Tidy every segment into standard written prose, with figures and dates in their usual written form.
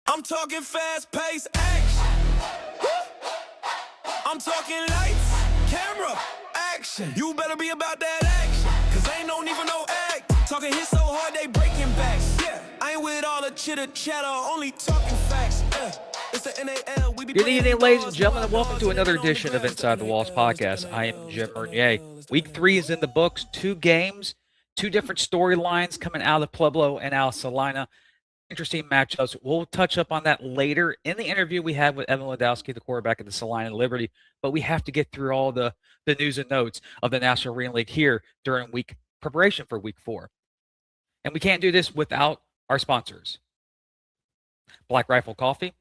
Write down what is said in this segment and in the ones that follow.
I'm talking fast-paced action. I'm talking lights, camera, action. You better be about that action, cause ain't no need for no act. Talking hits so hard they breaking backs. Yeah, I ain't with all the chitter chatter, only talking facts. It's the NAL. We be Good evening, ladies and gentlemen, and welcome to another edition of Inside the Walls podcast. I am Jim Bernier. Week 3 is in the books. 2 games, 2 different storylines coming out of Pueblo and out of Salina. Interesting matchups. We'll touch up on that later in the interview we had with Evan Lewandowski, the quarterback of the Salina Liberty. But we have to get through all the news and notes of the National Arena League here during week preparation for week 4. And we can't do this without our sponsors. Black Rifle Coffee,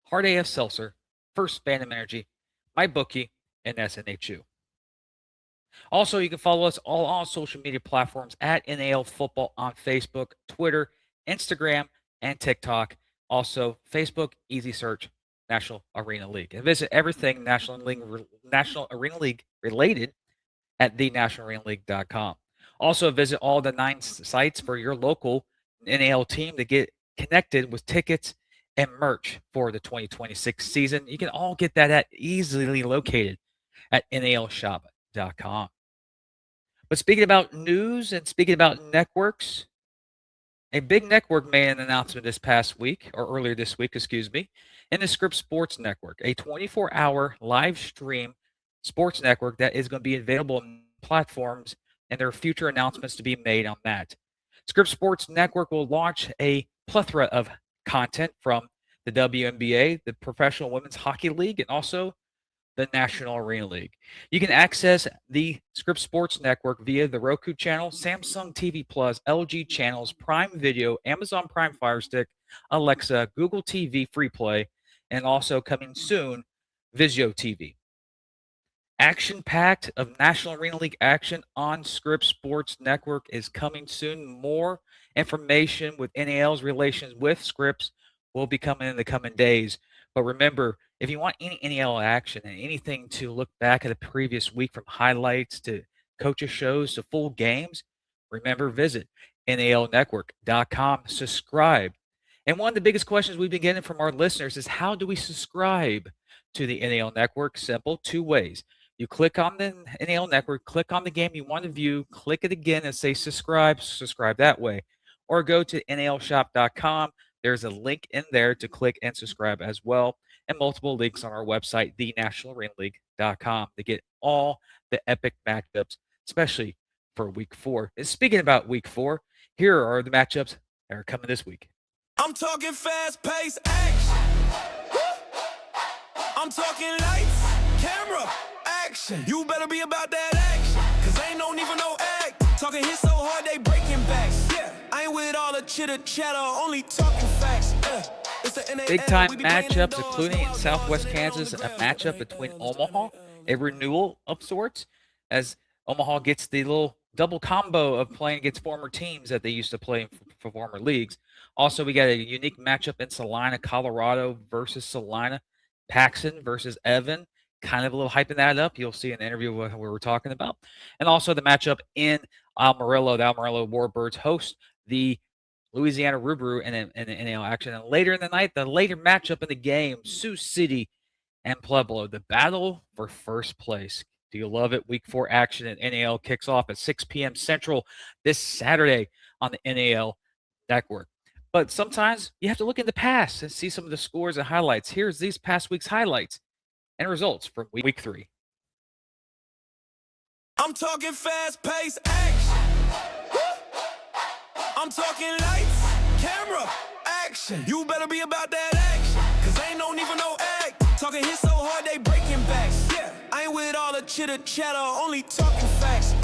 Hard AF Seltzer, First Phantom Energy, MyBookie, and SNHU. Also, you can follow us all on social media platforms at NAL Football on Facebook, Twitter, Instagram, and TikTok. Also, Facebook, easy search, National Arena League. And visit everything National Arena League related at thenationalarenaleague.com. Also, visit all the 9 sites for your local NAL team to get connected with tickets and merch for the 2026 season. You can all get that at easily located at nalshop.com. But speaking about news and speaking about networks, a big network made an announcement this past week, or earlier this week, in the Scripps Sports Network, a 24-hour live stream sports network that is going to be available on platforms, and there are future announcements to be made on that. Scripps Sports Network will launch a plethora of content from the WNBA, the Professional Women's Hockey League, and also the National Arena League. You can access the Scripps Sports Network via the Roku channel, Samsung TV Plus, LG channels, Prime Video, Amazon Prime Fire Stick, Alexa, Google TV Free Play, and also coming soon, Vizio TV. Action-packed of National Arena League action on Scripps Sports Network is coming soon. More information with NAL's relations with Scripps will be coming in the coming days. But remember, if you want any NAL action and anything to look back at the previous week, from highlights to coaches' shows to full games, remember, visit nalnetwork.com, subscribe. And one of the biggest questions we've been getting from our listeners is, how do we subscribe to the NAL Network? Simple, 2 ways. You click on the NAL Network, click on the game you want to view, click it again and say subscribe that way. Or go to nalshop.com. There's a link in there to click and subscribe as well, and multiple links on our website, thenationalarenaleague.com, to get all the epic matchups, especially for week 4. And speaking about week 4, here are the matchups that are coming this week. I'm talking fast-paced action. I'm talking lights, camera, action. You better be about that action, cause ain't no need for no act. Talking hits so hard they breaking backs. Yeah, I ain't with all the chitter chatter, only talking facts. Big time matchups, including in Southwest Kansas, a matchup between Omaha, a renewal of sorts, as Omaha gets the little double combo of playing against former teams that they used to play for former leagues. Also, we got a unique matchup in Salina, Colorado versus Salina, Paxton versus Evan. Kind of a little hyping that up. You'll see in the interview what we were talking about. And also the matchup in Amarillo. The Amarillo Warbirds host the Louisiana Rubru in NAL action. And later in the night, the later matchup in the game, Sioux City and Pueblo, the battle for first place. Do you love it? Week 4 action at NAL kicks off at 6 p.m. Central this Saturday on the NAL Network. But sometimes you have to look in the past and see some of the scores and highlights. Here's these past week's highlights and results from week 3. I'm talking fast-paced action. I'm talking lights, camera, action. You better be about that action, cause ain't no need for no act. Talking hits so hard they breaking backs. Yeah, I ain't with all the chitter chatter, only talking facts.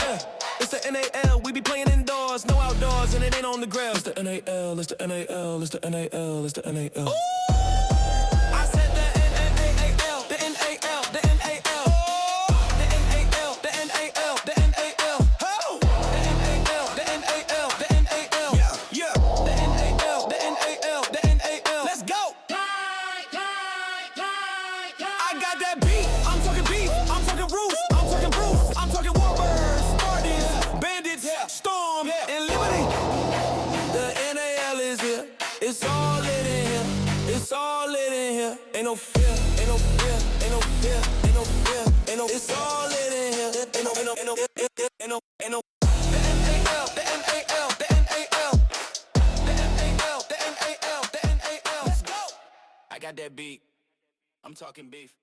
It's the NAL, we be playing indoors, no outdoors, and it ain't on the ground. It's the NAL, it's the NAL, it's the NAL, it's the NAL. Ooh! I said the NAL, the NAL, the NAL. The NAL, the NAL, the NAL. Oh! The NAL, the NAL, the NAL. Yeah, the NAL, the NAL, the NAL. Let's go! I got that beat, I'm talking beef, I'm talking roots, I'm talking Bruce, I'm talking Warbirds, Spartans, Bandits, Storm, and Liberty. The NAL is here, it's all lit in here. no fear, ain't no fear, ain't no fear, ain't no fear, ain't no. It's all lit in here. Ain't no, ain't no, ain't no, ain't no, ain't no. The NAL, the NAL, the NAL, the NAL, the NAL, the NAL. Let's go. I got that beat. I'm talking beef.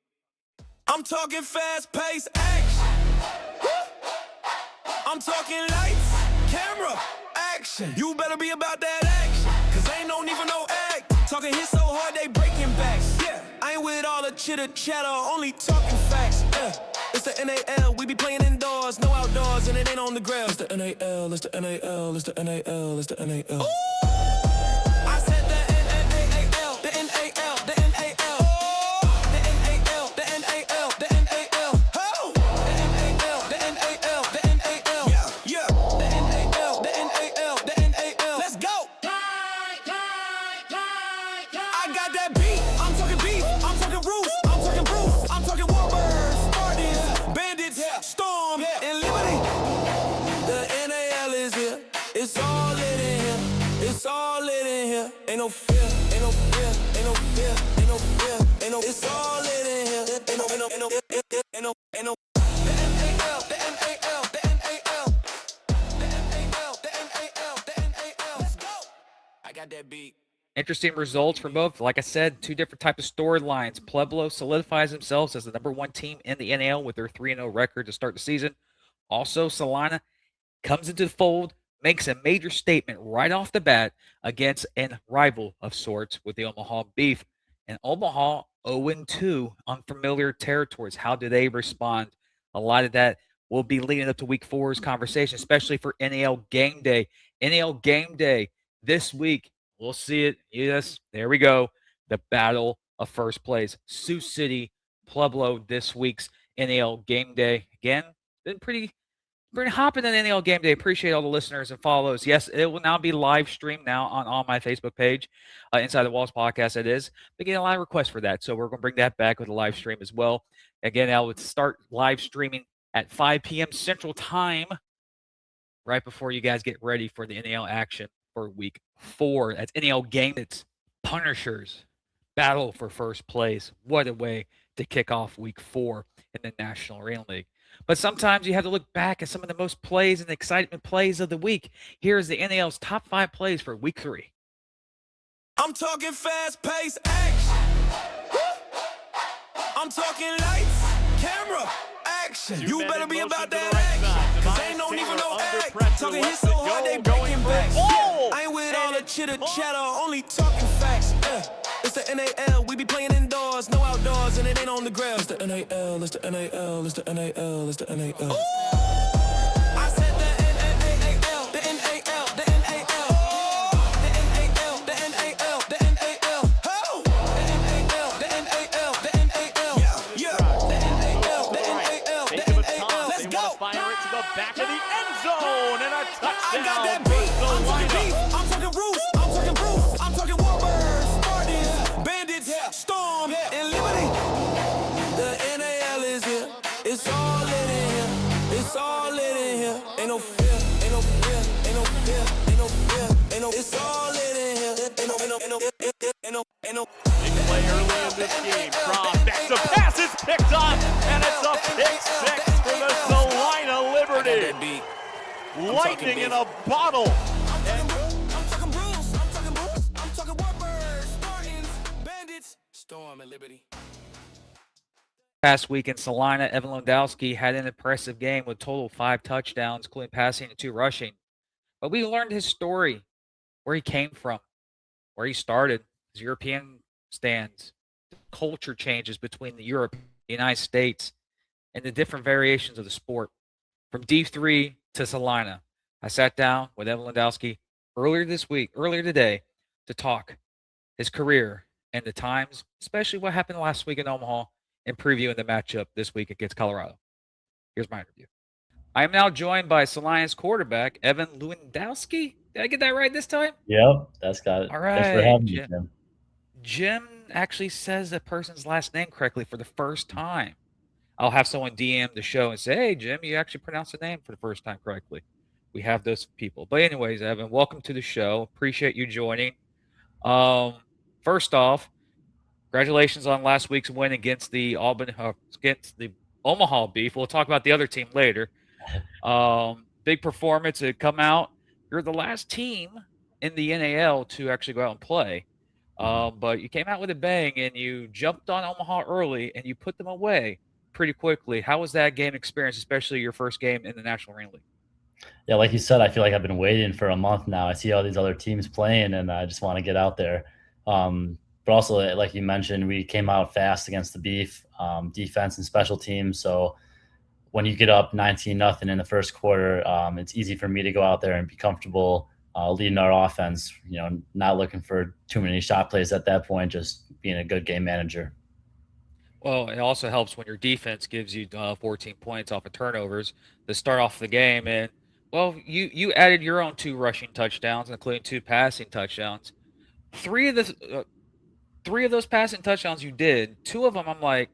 I'm talking fast-paced action. I'm talking lights, camera, action. You better be about that action, cause ain't no need for no act. Talking hit so hard they breaking backs. Yeah, I ain't with all the chitter chatter, only talking facts. It's the NAL, we be playing indoors, no outdoors, and it ain't on the ground. It's the NAL, it's the NAL, it's the NAL, it's the NAL. Ooh! I said the NAL, the NAL, the NAL. The NAL, the NAL, the NAL. Oh! The NAL, the NAL, the NAL. Yeah, yeah. The NAL, the NAL, the NAL. Let's go! I got that beat. I'm talking beef. I'm talking roots. I'm talking Bruce. I'm talking Warbirds, Spartans, Bandits, Storm, and Liberty. The NAL is here. It's all lit in here. It's all lit in here. Ain't no fear. Ain't no fear. Ain't no fear. Ain't no fear. Ain't no. It's all lit in here. Ain't no. Ain't no. Ain't no. Ain't no. Ain't no. The NAL. The NAL. The NAL. The NAL. The NAL. The NAL. Let's go. I got that beat. Interesting results for both. Like I said, two different types of storylines. Pueblo solidifies themselves as the #1 team in the NAL with their 3-0 record to start the season. Also, Salina comes into the fold, makes a major statement right off the bat against a rival of sorts with the Omaha Beef. And Omaha 0-2, unfamiliar territories. How do they respond? A lot of that will be leading up to week 4's conversation, especially for NAL game day. NAL game day this week. We'll see it. Yes, there we go. The battle of first place. Sioux City, Pueblo this week's NAL game day. Again, been pretty hopping in NAL game day. Appreciate all the listeners and follows. Yes, it will now be live streamed now on my Facebook page, Inside the Walls podcast. It is. Been getting a lot of requests for that, so we're going to bring that back with a live stream as well. Again, I would start live streaming at 5 p.m. Central Time, right before you guys get ready for the NAL action for week 4. That's NAL game. It's Punishers battle for first place. What a way to kick off week 4 in the National Arena League. But sometimes you have to look back at some of the most plays and excitement plays of the week. Here's the NAL's top 5 plays for week 3. I'm talking fast-paced action. I'm talking lights, camera, action. You better be about that action, cause ain't no need for no act. Talking hit so hard they breaking backs. Yeah, I ain't with all the chitter chatter, only talking facts. It's the NAL, we be playing indoors, no outdoors, and it ain't on the ground. It's the NAL, it's the NAL, it's the NAL, it's the NAL. I said the NAL, the NAL, the NAL. The NAL, the NAL, the NAL. Oh! The NAL, the NAL, the NAL. Yeah, yeah. The NAL, the NAL, the NAL. Let's go! Fire it to the back of the end zone and a touchdown. I got that beat. I'm talking beef. I'm talking roots. I'm talking Bruce. I'm talking Warbirds, Spartans, Bandits, Storm, and Liberty. The NAL is here. It's all lit in here. It's all lit in here. Ain't no fear. Ain't no fear. Ain't no fear. Ain't no fear. Ain't no. It's all lit in here. Ain't no. Ain't no. Ain't no. Ain't no. Ain't no. Big play early in this game. Cross back to pass is picked up, and it's a pick six for the Salina Liberty. Lightning in a bottle. I'm talking Bruce. I'm talking Bruce. I'm talking Warbirds, Spartans, Bandits, Storm, and Liberty. Past week in Salina, Evan Lewandowski had an impressive game with total 5 touchdowns, including passing and 2 rushing. But we learned his story, where he came from, where he started, his European stands, culture changes between the United States, and the different variations of the sport. From D3 to Salina, I sat down with Evan Lewandowski earlier today, to talk his career and the times, especially what happened last week in Omaha, and previewing the matchup this week against Colorado. Here's my interview. I am now joined by Salina's quarterback, Evan Lewandowski. Did I get that right this time? Yep, that's got it. All right. Thanks for having me, Jim. Jim actually says the person's last name correctly for the first time. I'll have someone DM the show and say, hey, Jim, you actually pronounced the name for the first time correctly. We have those people. But anyways, Evan, welcome to the show. Appreciate you joining. First off, Congratulations on last week's win against the Omaha Beef. We'll talk about the other team later. Big performance to come out. You're the last team in the NAL to actually go out and play. But you came out with a bang and you jumped on Omaha early and you put them away pretty quickly. How was that game experience, especially your first game in the National Arena League? Yeah, like you said, I feel like I've been waiting for a month now. I see all these other teams playing, and I just want to get out there. But also, like you mentioned, we came out fast against the Beef, defense and special teams. So when you get up 19-0 in the first quarter, it's easy for me to go out there and be comfortable leading our offense. Not looking for too many shot plays at that point, just being a good game manager. Well, it also helps when your defense gives you 14 points off of turnovers to start off the game. And, well, you added your own 2 rushing touchdowns, including 2 passing touchdowns. Three of those passing touchdowns you did, 2 of them I'm like,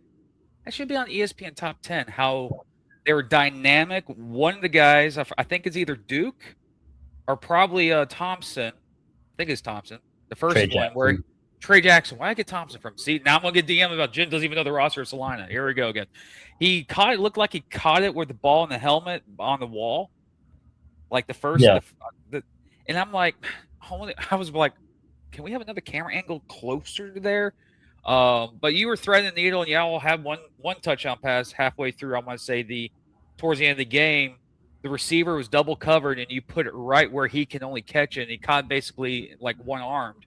that should be on ESPN Top 10, how they were dynamic. One of the guys, I think it's either Duke or probably Thompson. I think it's Thompson. The first Trey one Jackson. where Trey Jackson. Why did I get Thompson from? See, now I'm going to get DM about Jim doesn't even know the roster of Salina. Here we go again. He caught it. Looked like he caught it with the ball in the helmet on the wall. Like the first. Yeah. And I'm like, I was like, can we have another camera angle closer to there? But you were threading the needle, and y'all had one touchdown pass halfway through. I'm going to say towards the end of the game, the receiver was double covered, and you put it right where he can only catch it, and he caught basically like one-armed.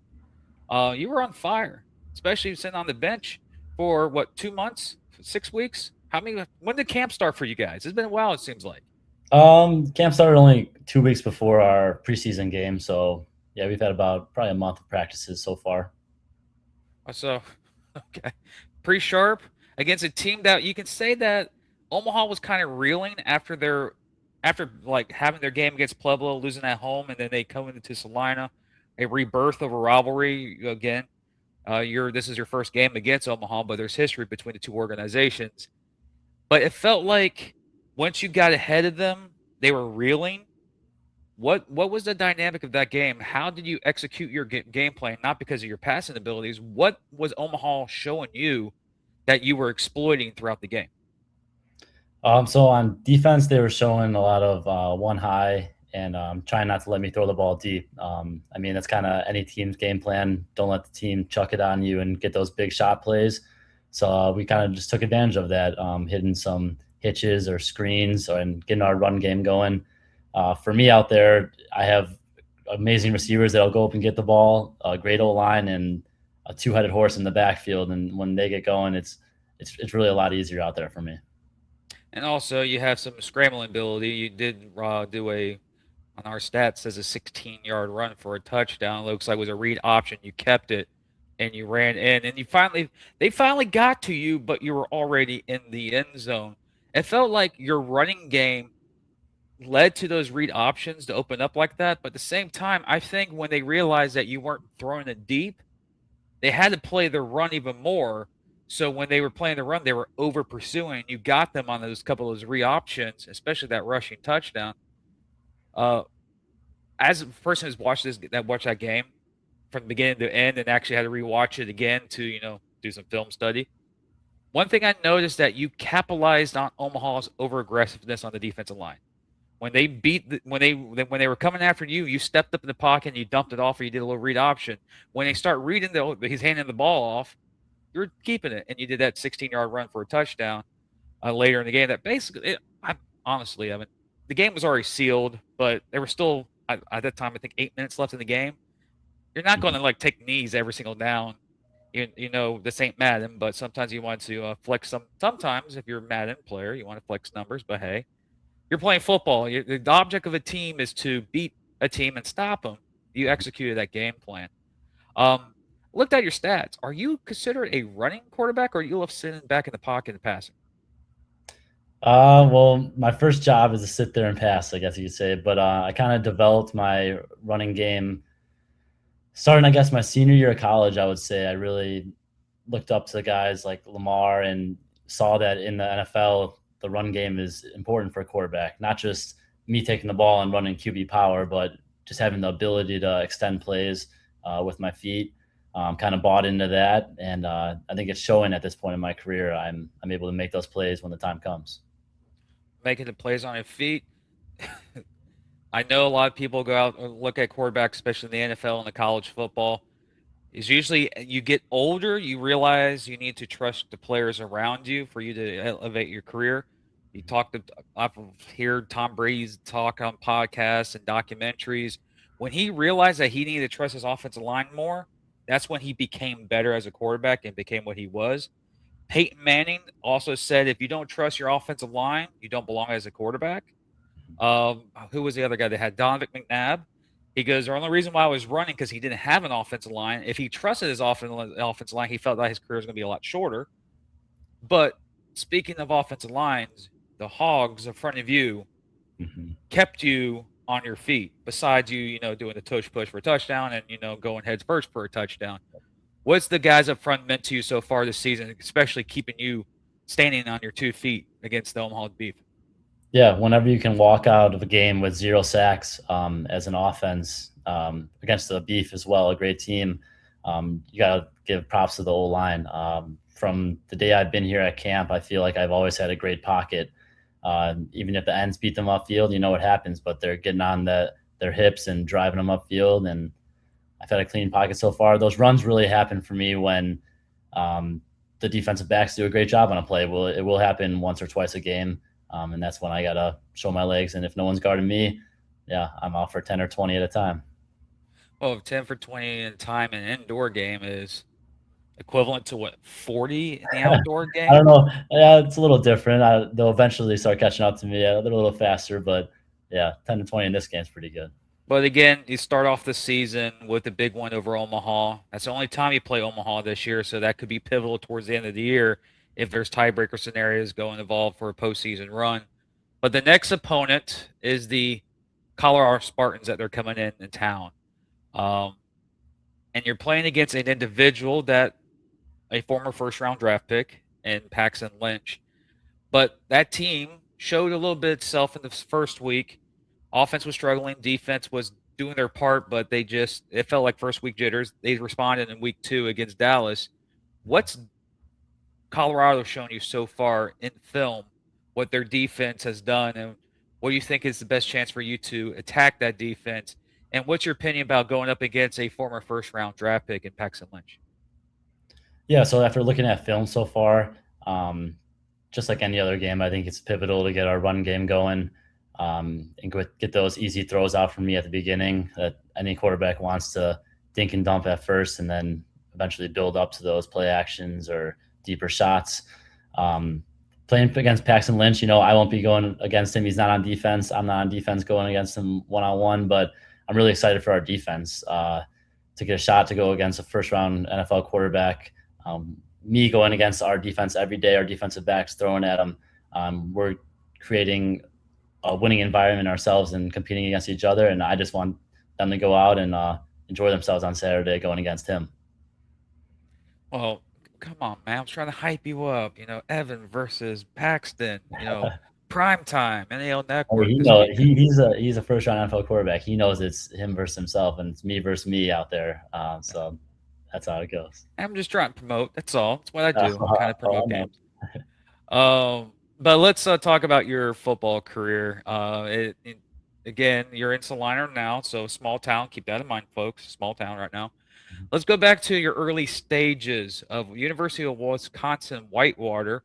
You were on fire, especially sitting on the bench for 2 months, 6 weeks? When did camp start for you guys? It's been a while, it seems like. Camp started only 2 weeks before our preseason game, so yeah, we've had probably a month of practices so far. So, okay, pretty sharp against a team that you can say that Omaha was kind of reeling after like having their game against Pueblo, losing at home, and then they come into Salina, a rebirth of a rivalry again. This is your first game against Omaha, but there's history between the 2 organizations. But it felt like once you got ahead of them, they were reeling. What was the dynamic of that game? How did you execute your game plan? Not because of your passing abilities. What was Omaha showing you that you were exploiting throughout the game? So on defense, they were showing a lot of one high and trying not to let me throw the ball deep. I mean, that's kind of any team's game plan. Don't let the team chuck it on you and get those big shot plays. So we kind of just took advantage of that, hitting some hitches or screens and getting our run game going. For me out there, I have amazing receivers that'll go up and get the ball, a great O-line, and a 2-headed horse in the backfield. And when they get going, it's really a lot easier out there for me. And also, you have some scrambling ability. You did do on our stats, says a 16-yard run for a touchdown. It looks like it was a read option. You kept it, and you ran in. And they finally got to you, but you were already in the end zone. It felt like your running game led to those read options to open up like that. But at the same time, I think when they realized that you weren't throwing it deep, they had to play the run even more. So when they were playing the run, they were over pursuing. You got them on those couple of those read options, especially that rushing touchdown. As a person who's watched that game from the beginning to end and actually had to rewatch it again to do some film study, one thing I noticed that you capitalized on Omaha's over aggressiveness on the defensive line. When they when they were coming after you, you stepped up in the pocket and you dumped it off, or you did a little read option. When they start reading he's handing the ball off, you're keeping it, and you did that 16-yard run for a touchdown later in the game. That basically, honestly, the game was already sealed, but there were still at that time I think 8 minutes left in the game. You're not going to take knees every single down. This ain't Madden, but sometimes you want to flex some. Sometimes if you're a Madden player, you want to flex numbers, but hey. You're playing football. The object of a team is to beat a team and stop them. You executed that game plan. Looked at your stats. Are you considered a running quarterback, or you love sitting back in the pocket and passing? Well, my first job is to sit there and pass, I guess you could say. But I kind of developed my running game starting, I guess, my senior year of college. I would say I really looked up to guys like Lamar and saw that in the NFL, the run game is important for a quarterback, not just me taking the ball and running QB power, but just having the ability to extend plays with my feet. kind of bought into that, and I think it's showing at this point in my career. I'm able to make those plays when the time comes. Making the plays on your feet. I know a lot of people go out and look at quarterbacks, especially in the NFL and the college football. Is usually you get older, you realize you need to trust the players around you for you to elevate your career. You talk to, I've heard Tom Brady's talk on podcasts and documentaries. When he realized that he needed to trust his offensive line more, that's when he became better as a quarterback and became what he was. Peyton Manning also said, if you don't trust your offensive line, you don't belong as a quarterback. Who was the other guy that had Donovan McNabb? He goes, the only reason why I was running because he didn't have an offensive line. If he trusted his offensive line, he felt that his career was going to be a lot shorter. But speaking of offensive lines, the Hogs in front of you kept you on your feet. Besides you, doing the tush push for a touchdown and going heads first for a touchdown. What's the guys up front meant to you so far this season, especially keeping you standing on your 2 feet against the Omaha Beef? Yeah, whenever you can walk out of a game with 0 sacks as an offense against the Beef as well, a great team, you got to give props to the O-line. From the day I've been here at camp, I feel like I've always had a great pocket. Even if the ends beat them upfield, you know what happens, but they're getting on their hips and driving them upfield, and I've had a clean pocket so far. Those runs really happen for me when the defensive backs do a great job on a play. It will happen once or twice a game. And that's when I got to show my legs. And if no one's guarding me, yeah, I'm out for 10 or 20 at a time. Well, 10 for 20 at a time in an indoor game is equivalent to what, 40 in the outdoor game? I don't know. Yeah, it's a little different. They'll eventually start catching up to me. They're a little faster, but yeah, 10 to 20 in this game is pretty good. But again, you start off the season with a big win over Omaha. That's the only time you play Omaha this year, so that could be pivotal towards the end of the year if there's tiebreaker scenarios going involved for a postseason run. But the next opponent is the Colorado Spartans that they're coming in town. And you're playing against an individual that a former first-round draft pick in Paxton Lynch. But that team showed a little bit itself in the first week. Offense was struggling. Defense was doing their part, but it felt like first week jitters. They responded in week 2 against Dallas. What's Colorado shown you so far in film, what their defense has done, and what do you think is the best chance for you to attack that defense? And what's your opinion about going up against a former first-round draft pick in Paxton Lynch? Yeah, so after looking at film so far, just like any other game, I think it's pivotal to get our run game going and get those easy throws out from me at the beginning that any quarterback wants to dink and dump at first and then eventually build up to those play actions or deeper shots. Playing against Paxton Lynch, I won't be going against him. He's not on defense. I'm not on defense going against him one-on-one, but I'm really excited for our defense to get a shot to go against a first-round NFL quarterback. Me going against our defense every day, our defensive backs throwing at them. We're creating a winning environment ourselves and competing against each other, and I just want them to go out and enjoy themselves on Saturday going against him. Well, come on, man. I'm trying to hype you up. Evan versus Paxton, prime time, NAL Network. He's a first-round NFL quarterback. He knows it's him versus himself, and it's me versus me out there. So that's how it goes. I'm just trying to promote. That's all. That's what I do. I kind of promote games. But let's talk about your football career. Again, you're in Salina now, so small town. Keep that in mind, folks. Small town right now. Let's go back to your early stages of University of Wisconsin Whitewater,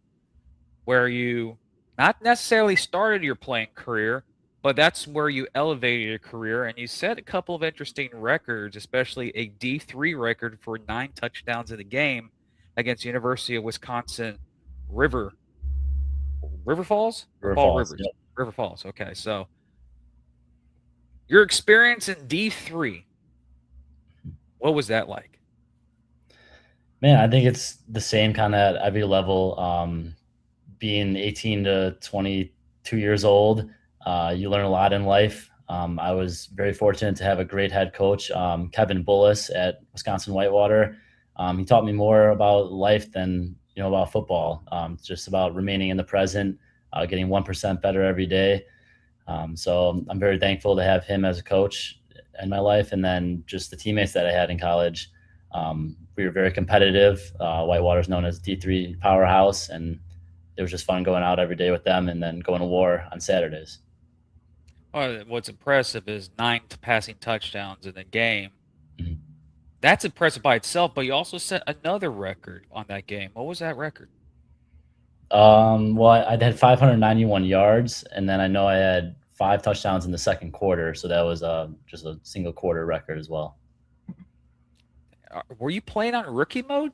where you not necessarily started your playing career, but that's where you elevated your career, and you set a couple of interesting records, especially a D3 record for 9 touchdowns in the game against University of Wisconsin River Falls? River Falls. Yep. River Falls. Okay, so your experience in D3, what was that like? Man, I think it's the same kind of at every level. Being 18 to 22 years old, you learn a lot in life. I was very fortunate to have a great head coach, Kevin Bullis at Wisconsin Whitewater. He taught me more about life than about football. It's just about remaining in the present, getting 1% better every day. So I'm very thankful to have him as a coach in my life, and then just the teammates that I had in college. We were very competitive. Whitewater is known as D3 powerhouse, and it was just fun going out every day with them and then going to war on Saturdays. Well, what's impressive is 9 passing touchdowns in the game. Mhm. That's impressive by itself, but you also set another record on that game. What was that record? Well, I had 591 yards, and then I know I had 5 touchdowns in the second quarter, so that was just a single quarter record as well. Were you playing on rookie mode?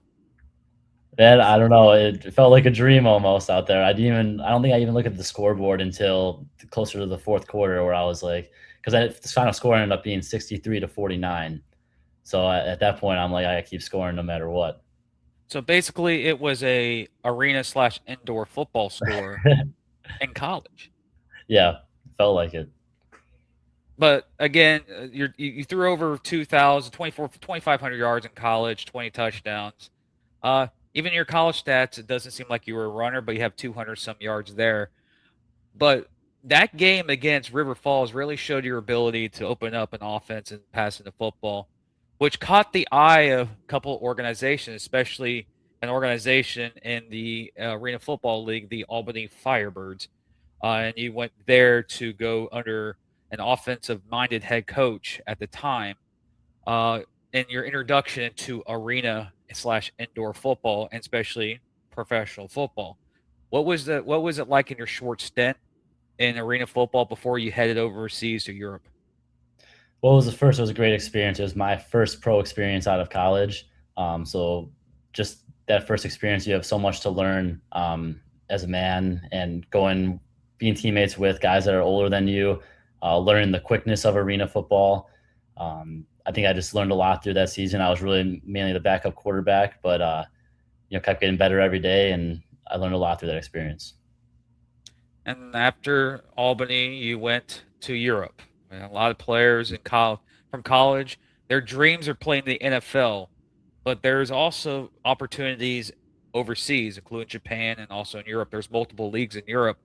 That I don't know. It felt like a dream almost out there. I don't think I even looked at the scoreboard until closer to the fourth quarter, where I was like, because the final score ended up being 63-49. So at that point, I'm like, I keep scoring no matter what. So basically, it was a arena/indoor football score in college. Yeah, felt like it. But again, you threw over 2,500 yards in college, 20 touchdowns. Even your college stats, it doesn't seem like you were a runner, but you have 200 some yards there. But that game against River Falls really showed your ability to open up an offense and passing the football, which caught the eye of a couple of organizations, especially an organization in the Arena Football League, the Albany Firebirds. And you went there to go under an offensive-minded head coach at the time. In your introduction to arena/indoor football, and especially professional football, what was it like in your short stint in arena football before you headed overseas to Europe? Well, it was a great experience. It was my first pro experience out of college. So just that first experience, you have so much to learn as a man, and being teammates with guys that are older than you, learning the quickness of arena football. I think I just learned a lot through that season. I was really mainly the backup quarterback, but kept getting better every day, and I learned a lot through that experience. And after Albany, you went to Europe. And a lot of players from college, their dreams are playing the NFL, but there's also opportunities overseas, including Japan and also in Europe. There's multiple leagues in Europe.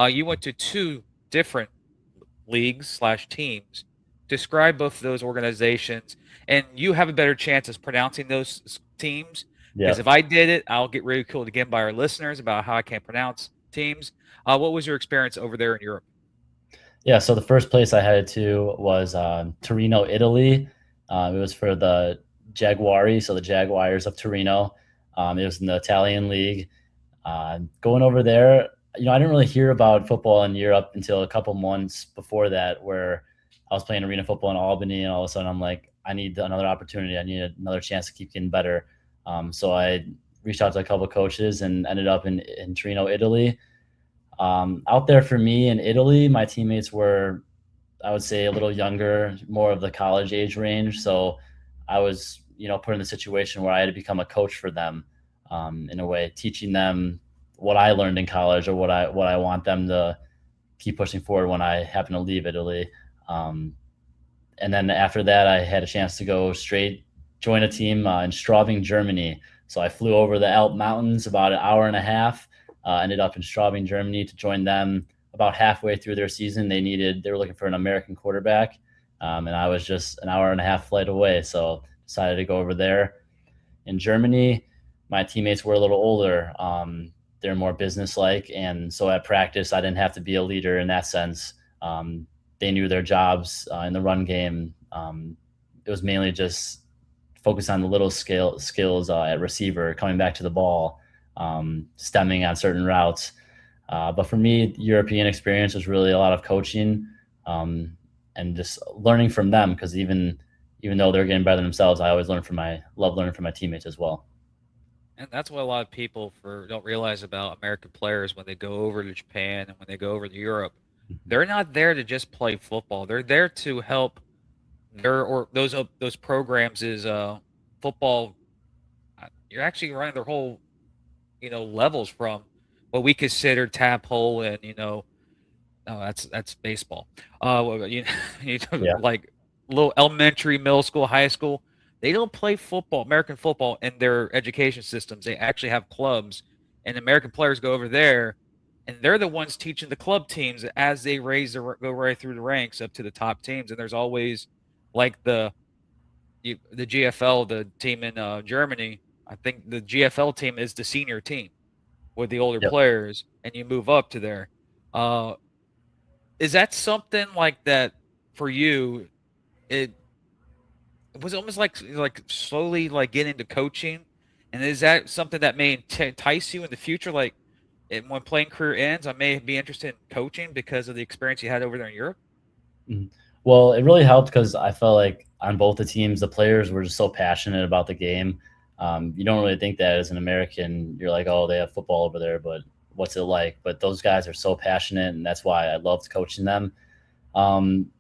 You went to 2 different leagues/teams. Describe both of those organizations, and you have a better chance of pronouncing those teams. Because if I did it, I'll get ridiculed again by our listeners about how I can't pronounce teams. What was your experience over there in Europe? Yeah, so the first place I headed to was Torino, Italy. It was for the Jaguari, so the Jaguars of Torino. It was in the Italian league. Going over there, I didn't really hear about football in Europe until a couple months before that, where I was playing arena football in Albany, and all of a sudden I'm like, I need another opportunity. I need another chance to keep getting better. So I reached out to a couple of coaches and ended up in Torino, Italy. Out there for me in Italy, my teammates were, I would say, a little younger, more of the college age range. So I was, put in the situation where I had to become a coach for them, in a way, teaching them what I learned in college, or what I want them to keep pushing forward when I happen to leave Italy. And then after that, I had a chance to go straight join a team in Straubing, Germany. So I flew over the Alp Mountains, about an hour and a half. Ended up in Straubing, Germany to join them. About halfway through their season, they were looking for an American quarterback. And I was just an hour and a half flight away. So decided to go over there. In Germany, my teammates were a little older. They're more business-like. And so at practice, I didn't have to be a leader in that sense. They knew their jobs in the run game. It was mainly just focus on the little skills at receiver, coming back to the ball, stemming on certain routes. But for me, European experience was really a lot of coaching, and just learning from them, because even though they're getting better themselves, I always love learning from my teammates as well. And that's what a lot of people don't realize about American players when they go over to Japan and when they go over to Europe. They're not there to just play football. They're there to help those programs is football. You're actually running their whole levels from what we consider tap hole and that's baseball. Like little elementary, middle school, high school. They don't play football, American football, in their education systems. They actually have clubs, and American players go over there, and they're the ones teaching the club teams as they go right through the ranks up to the top teams. And there's always like the GFL, the team in Germany, I think the GFL team is the senior team with the older Yep. players, and you move up to there. Is that something like that for you? It was almost like slowly like getting into coaching, and is that something that may entice you in the future? Like, when playing career ends, I may be interested in coaching because of the experience you had over there in Europe. Mhm. Well, it really helped because I felt like on both the teams, the players were just so passionate about the game. You don't really think that as an American. You're like, oh, they have football over there, but what's it like? But those guys are so passionate, and that's why I loved coaching them. Um,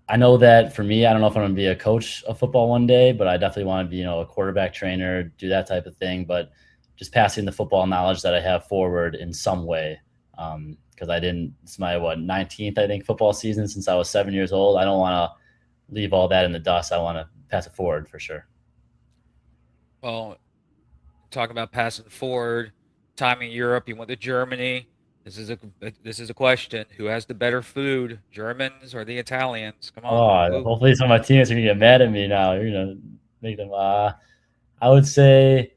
I know that for me, I don't know if I'm going to be a coach of football one day, but I definitely want to be, a quarterback trainer, do that type of thing. But just passing the football knowledge that I have forward in some way. Because it's my 19th, I think, football season since I was 7 years old. I don't want to leave all that in the dust. I want to pass it forward for sure. Well, talking about passing forward, time in Europe, you went to Germany. This is a question: who has the better food, Germans or the Italians? Come on. Oh, Ooh. hopefully some of my teammates are going to get mad at me now. You're going to make them. I would say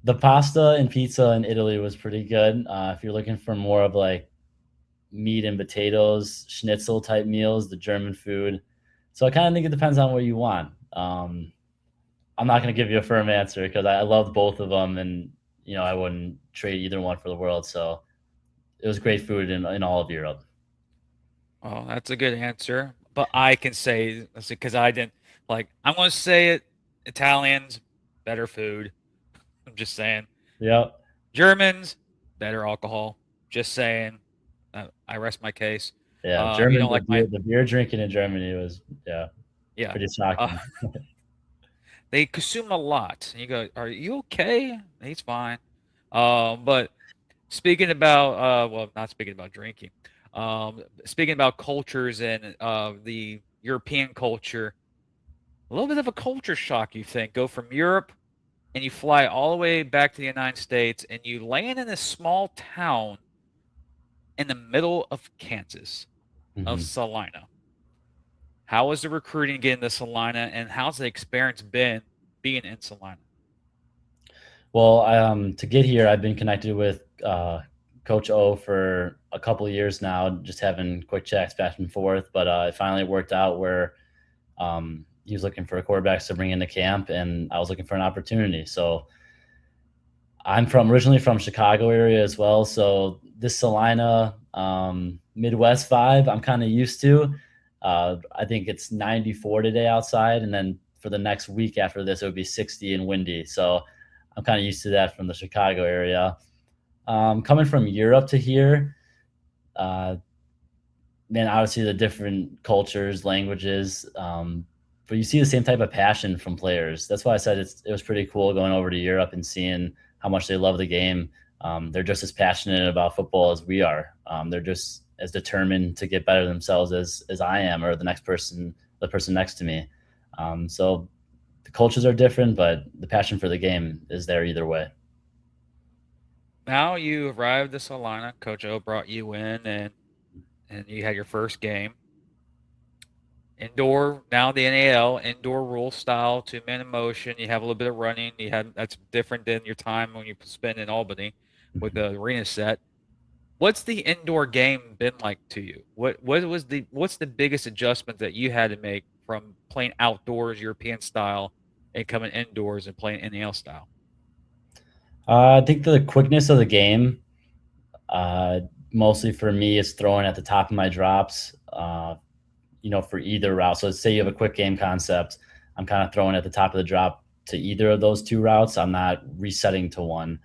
the pasta and pizza in Italy was pretty good. If you're looking for more of like meat and potatoes, schnitzel type meals, the German food. So I kind of think it depends on what you want. I'm not going to give you a firm answer because I loved both of them, and I wouldn't trade either one for the world. So it was great food in all of Europe. Oh, that's a good answer. But I can say, because I didn't I'm going to say it: Italians, better food. I'm just saying. Yep. Germans, better alcohol. Just saying. I rest my case. Yeah. You German, don't like my the beer drinking in Germany was, yeah. pretty shocking. They consume a lot. And you go, are you okay? He's fine. But speaking about, well, not speaking about drinking. Speaking about cultures and the European culture, a little bit of a culture shock. You think go from Europe and you fly all the way back to the United States and you land in a small town in the middle of Kansas, of Mhm. Salina. How was the recruiting getting to Salina, and how's the experience been being in Salina? Well, to get here, I've been connected with Coach O for a couple of years now, just having quick chats back and forth. But it finally worked out where he was looking for quarterbacks to bring into camp, and I was looking for an opportunity. So I'm originally from Chicago area as well. So this Salina Midwest vibe, I'm kind of used to. I think it's 94 today outside, and then for the next week after this, it would be 60 and windy. So I'm kind of used to that from the Chicago area. Coming from Europe to here, man, obviously the different cultures, languages, but you see the same type of passion from players. That's why I said it was pretty cool going over to Europe and seeing how much they love the game. They're just as passionate about football as we are. They're just as determined to get better themselves as I am, or the person next to me. So the cultures are different, but the passion for the game is there either way. Now you arrived at Salina. Coach O brought you in, and you had your first game. Indoor, now the NAL, indoor rule style, 2-man in motion. You have a little bit of running. That's different than your time when you spent in Albany with the arena set. What's the indoor game been like to you? What's the biggest adjustment that you had to make from playing outdoors European style and coming indoors and playing NAL style? I think the quickness of the game, mostly for me, is throwing at the top of my drops. For either route. So say you have a quick game concept, I'm kind of throwing at the top of the drop to either of those two routes. I'm not resetting to one.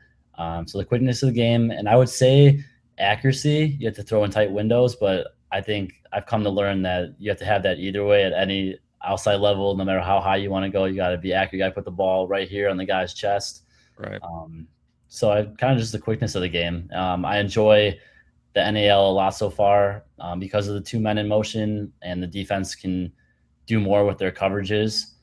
So the quickness of the game, and I would say accuracy, you have to throw in tight windows, but I think I've come to learn that you have to have that either way at any outside level, no matter how high you want to go, you got to be accurate. You got to put the ball right here on the guy's chest. Right. So I kind of just the quickness of the game. I enjoy the NAL a lot so far because of the 2 men in motion, and the defense can do more with their coverages.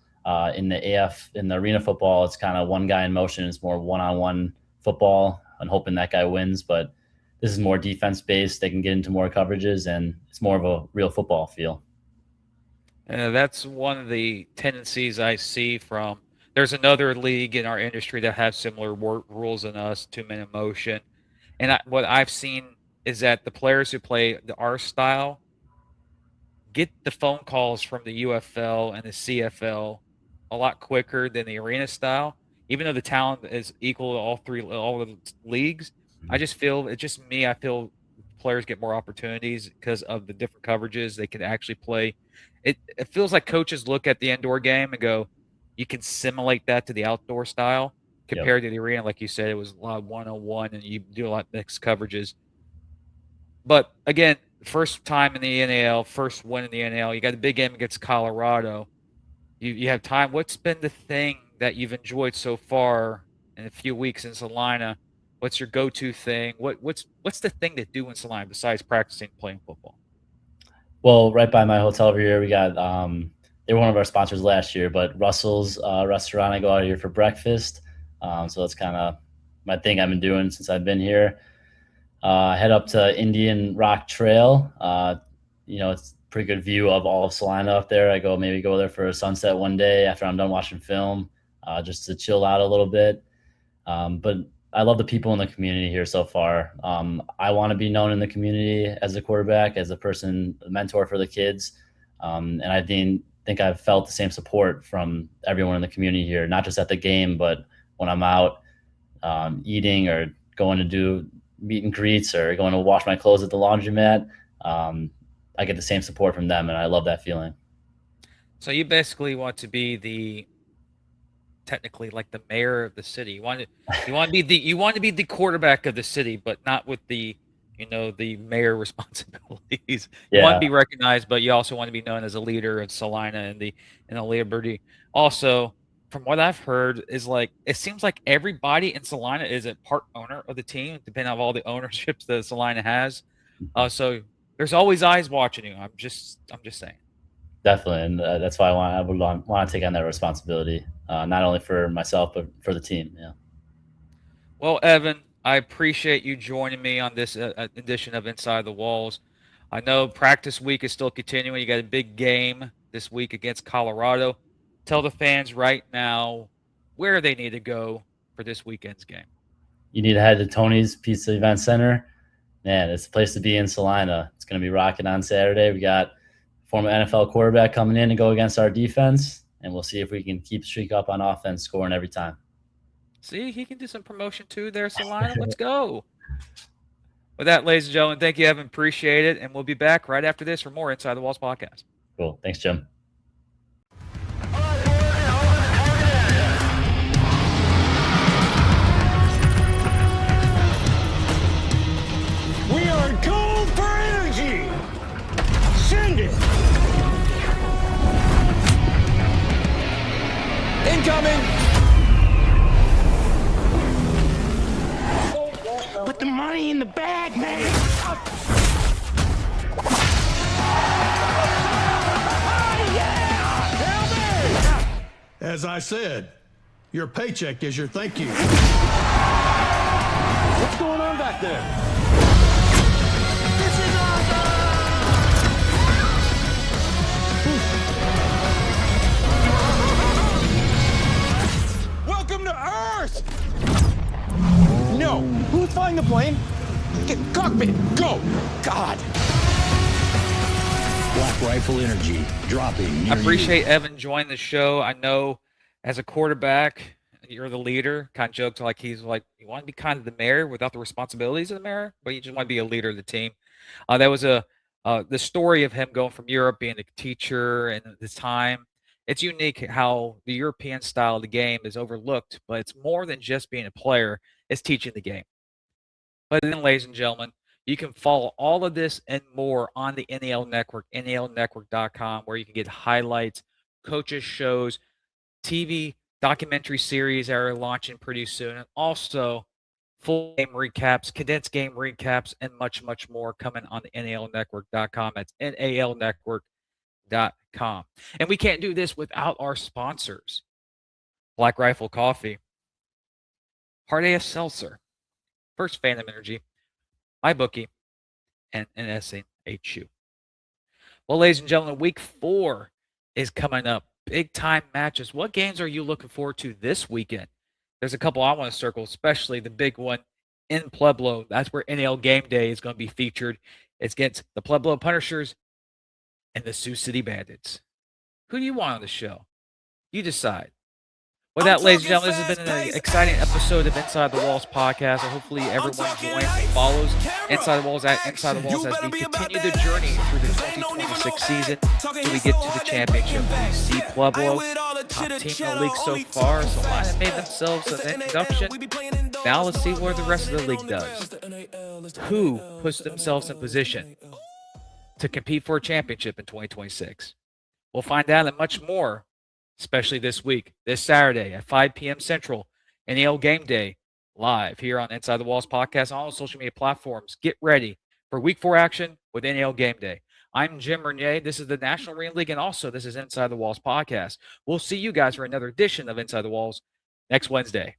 In the arena football, it's kind of one guy in motion. It's more one-on-one football and hoping that guy wins. But this is more defense based. They can get into more coverages, and it's more of a real football feel. That's one of the tendencies I see from. There's another league in our industry that has similar rules than us, 2-minute motion, and what I've seen is that the players who play our style get the phone calls from the UFL and the CFL a lot quicker than the arena style. Even though the talent is equal to all of the leagues, I just feel it's just me. I feel players get more opportunities because of the different coverages they can actually play. It feels like coaches look at the indoor game and go, you can simulate that to the outdoor style Yep. compared to the arena. Like you said, it was a lot of 1-on-1 and you do a lot of mixed coverages. But again, first time in the NAL, first win in the NAL. You got a big game against Colorado. You have time. What's been the thing that you've enjoyed so far in a few weeks in Salina? What's your go-to thing? What's the thing to do in Salina besides practicing playing football? Well, right by my hotel over here, we got they were one of our sponsors last year, but Russell's restaurant. I go out here for breakfast, so that's kind of my thing I've been doing since I've been here. Head up to Indian Rock Trail. It's a pretty good view of all of Salina up there. I maybe go there for a sunset one day after I'm done watching film, just to chill out a little bit. But I love the people in the community here so far. I want to be known in the community as a quarterback, as a mentor for the kids. And I think I've felt the same support from everyone in the community here, not just at the game, but when I'm out eating or going to do meet and greets or going to wash my clothes at the laundromat. I get the same support from them, and I love that feeling. So you basically want to be technically like the mayor of the city. You want to be the quarterback of the city, but not with the mayor responsibilities. You want to be recognized, but you also want to be known as a leader of Salina and the Liberty. Also, from what I've heard, is like it seems like everybody in Salina is a part owner of the team, depending on all the ownerships that Salina has. So there's always eyes watching you. I'm just saying. Definitely, and that's why I would want to take on that responsibility, not only for myself but for the team. Yeah. Well, Evan, I appreciate you joining me on this edition of Inside the Walls. I know practice week is still continuing. You got a big game this week against Colorado. Tell the fans right now where they need to go for this weekend's game. You need to head to Tony's Pizza Event Center. Man, it's a place to be in Salina. It's going to be rocking on Saturday. We got former NFL quarterback coming in to go against our defense, and we'll see if we can keep streak up on offense, scoring every time. See, he can do some promotion too there, Salina. Let's go. With that, ladies and gentlemen, thank you, Evan. Appreciate it. And we'll be back right after this for more Inside the Walls podcast. Cool. Thanks, Jim. We are gold for energy. Send it. Incoming. Put the money in the bag, man. As I said, your paycheck is your thank you. What's going on back there? This is awesome! Welcome to Earth! No. Who's flying the plane? Get cockpit. Go. God. Black Rifle Energy dropping. I appreciate Evan joining the show. I know as a quarterback, you're the leader. Kind of jokes like he's like, you want to be kind of the mayor without the responsibilities of the mayor, but you just want to be a leader of the team. That was the story of him going from Europe, being a teacher, and the time. It's unique how the European style of the game is overlooked, but it's more than just being a player. It's teaching the game. But then, ladies and gentlemen, you can follow all of this and more on the NAL Network, nalnetwork.com, where you can get highlights, coaches' shows, TV documentary series that are launching pretty soon, and also full game recaps, condensed game recaps, and much, much more coming on the nalnetwork.com. That's nalnetwork.com. And we can't do this without our sponsors. Black Rifle Coffee, Hard AF Seltzer, First Phantom Energy, MyBookie, and NSHU. Well, ladies and gentlemen, week 4 is coming up. Big time matches. What games are you looking forward to this weekend? There's a couple I want to circle, especially the big one in Pueblo. That's where NL Game Day is going to be featured. It's against the Pueblo Punishers and the Sioux City Bandits. Who do you want on the show? You decide. With that, ladies and gentlemen, this has been an exciting episode of Inside the Walls podcast. Hopefully everyone joins and follows Inside the Walls at Inside the Walls as we continue the journey through the 2026 season until we get to the championship. We see Pueblo, top team in the league so far. Salina made themselves an introduction. Now let's see what the rest of the league does. Who puts themselves in position to compete for a championship in 2026? We'll find out and much more, especially this week, this Saturday at 5 p.m. Central, NL Game Day, live here on Inside the Walls podcast on all social media platforms. Get ready for Week 4 action with NL Game Day. I'm Jim Renier. This is the National Arena League, and also this is Inside the Walls podcast. We'll see you guys for another edition of Inside the Walls next Wednesday.